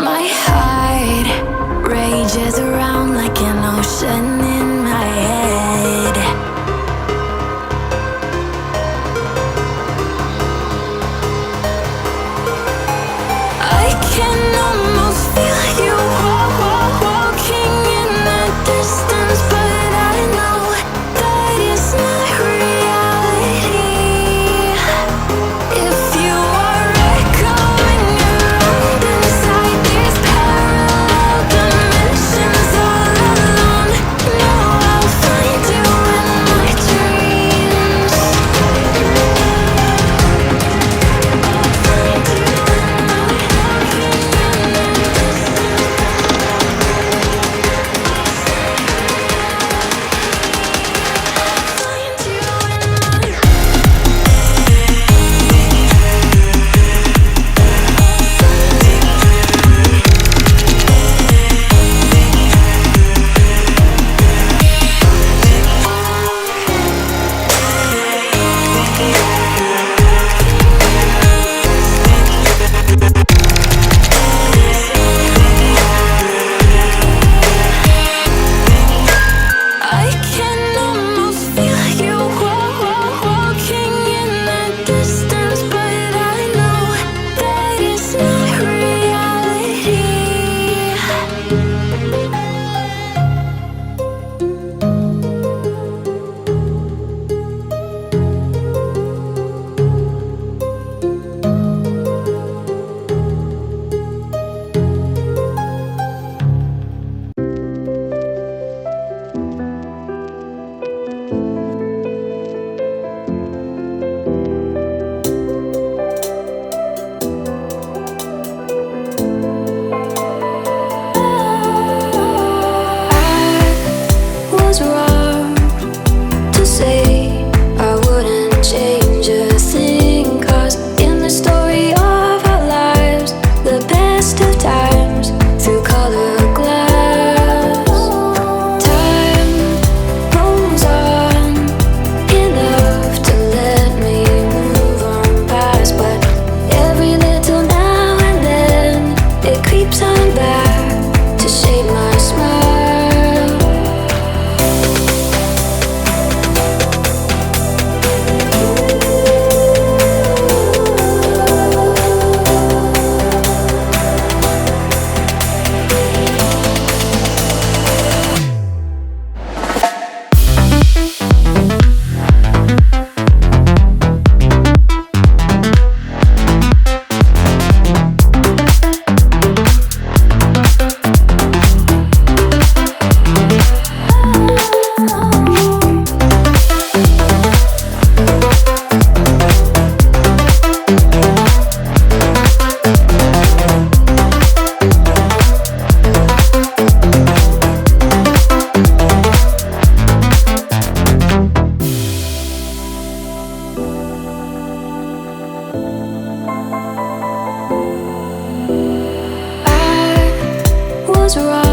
My heart rages around like an ocean in my head. I can almost feel you walking in the distance, but I know that it's not reality. If you are echoing around inside these parallel dimensions all alone, know I'll find you in my dreams. I can almost feel you walking in the distance, but I know that it's not reality. I was wrong to say I wouldn't change a thing, 'cause in the story of our lives, the best of times through color glass, time rolls on enough to let me move on past, but every little now and then it creeps on back to shape my smile. I was wrong